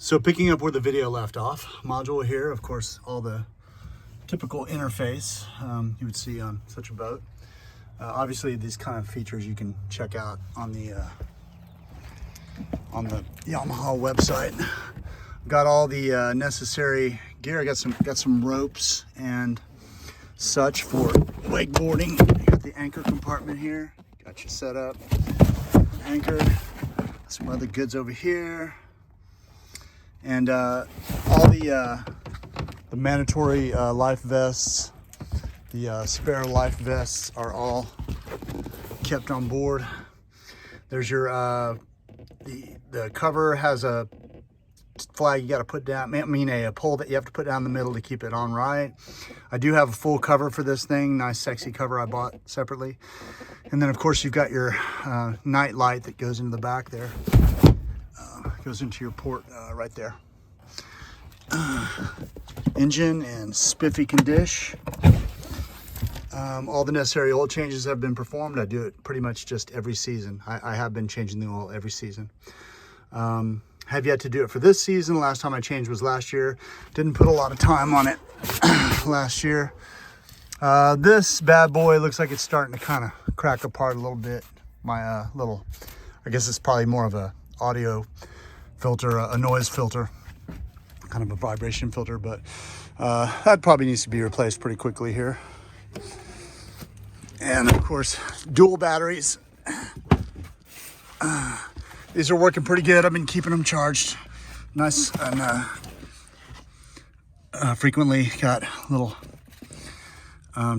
So picking up where the video left off, module here, of course, all the typical interface you would see on such a boat. Obviously, these kind of features you can check out on the Yamaha website. Got all the necessary gear. I got some ropes and such for wakeboarding. Got the anchor compartment here. Got you set up, anchored. Some other goods over here. And all the mandatory life vests, the spare life vests are all kept on board. There's your the cover has a flag you got to put down. I mean a pole that you have to put down the middle to keep it on right. I do have a full cover for this thing, nice sexy cover I bought separately. And then of course you've got your night light that goes into the back there. Goes into your port right there. Engine and spiffy condition. All the necessary oil changes have been performed. I do it pretty much just every season. I have been changing the oil every season. Have yet to do it for this season. The last time I changed was last year. Didn't put a lot of time on it last year. This bad boy looks like it's starting to kind of crack apart a little bit. My little, I guess it's probably more of a audio filter, a noise filter, kind of a vibration filter, but that probably needs to be replaced pretty quickly here. And of course, dual batteries. These are working pretty good. I've been keeping them charged nice, and frequently got a little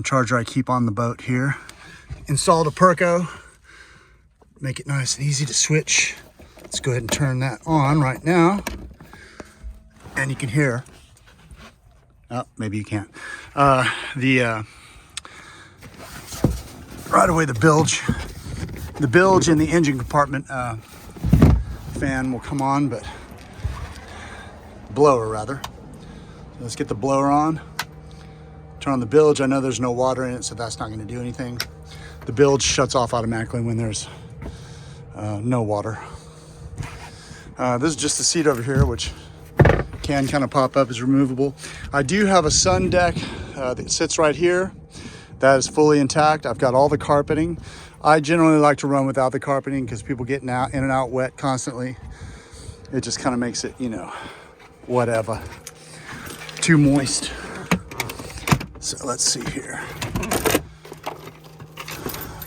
charger I keep on the boat here. Installed a Perco, make it nice and easy to switch. Let's go ahead and turn that on right now. And you can hear, oh, maybe you can't. Right away the bilge in the engine compartment fan will come on, but blower rather. So let's get the blower on. Turn on the bilge. I know there's no water in it, so that's not going to do anything. The bilge shuts off automatically when there's no water. This is just the seat over here, which can kind of pop up, is removable. I do have a sun deck that sits right here. That is fully intact. I've got all the carpeting. I generally like to run without the carpeting because people getting out in and out wet constantly. It just kind of makes it, you know, whatever, too moist. So let's see here.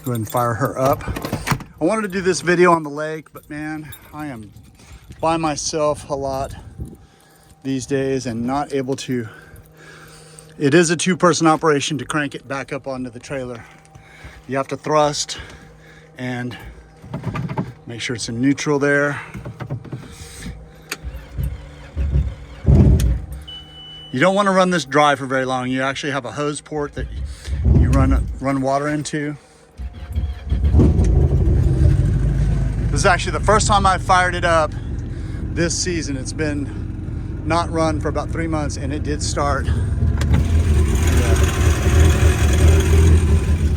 Go ahead and fire her up. I wanted to do this video on the lake, but man, I am by myself a lot these days and not able to. It is a two-person operation to crank it back up onto the trailer. You have to thrust and make sure it's in neutral there. You don't want to run this dry for very long. You actually have a hose port that you run water into. This is actually the first time I fired it up this season. It's been not run for about 3 months, and it did start.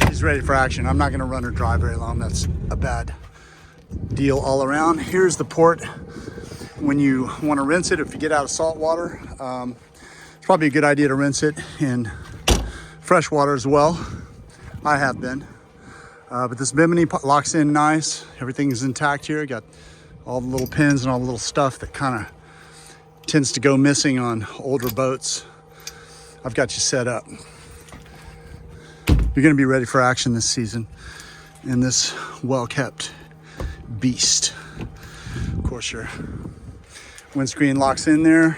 She's ready for action. I'm not going to run her dry very long. That's a bad deal all around. Here's the port when you want to rinse it. If you get out of salt water, it's probably a good idea to rinse it in fresh water as well. I have been. But this bimini locks in nice. Everything is intact here. Got all the little pins and all the little stuff that kind of tends to go missing on older boats. I've got you set up. You're going to be ready for action this season in this well-kept beast. Of course, your windscreen locks in there.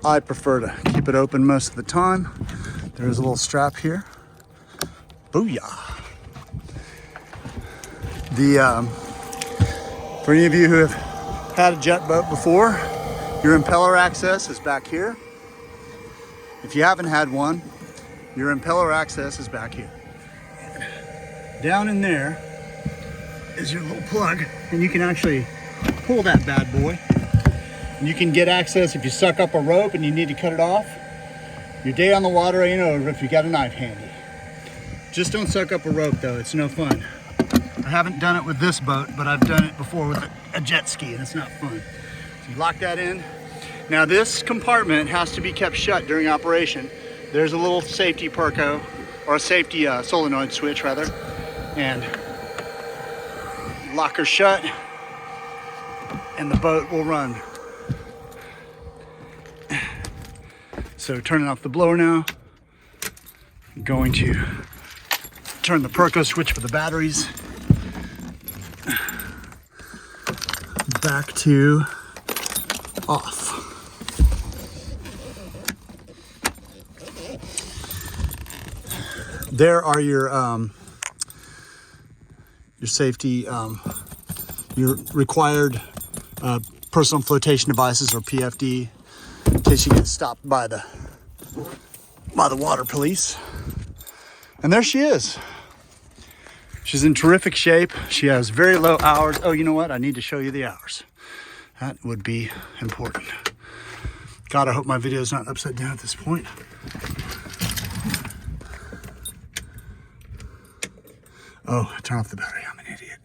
I prefer to keep it open most of the time. There's a little strap here. Booyah. For any of you who have had a jet boat before, your impeller access is back here. If you haven't had one, your impeller access is back here. Down in there is your little plug, and you can actually pull that bad boy. And you can get access if you suck up a rope and you need to cut it off. Your day on the water ain't over if you got a knife handy. Just don't suck up a rope though, it's no fun. I haven't done it with this boat, but I've done it before with a jet ski and it's not fun. So you lock that in. Now this compartment has to be kept shut during operation. There's a little safety perco, or a safety solenoid switch rather, and lock her shut and the boat will run. So turning off the blower now. I'm going to turn the perco switch for the batteries back to off. There are your safety, your required personal flotation devices, or PFD, in case you get stopped by the water police. And there she is. She's in terrific shape. She has very low hours. Oh, you know what? I need to show you the hours. That would be important. God, I hope my video is not upside down at this point. Oh, turn off the battery. I'm an idiot.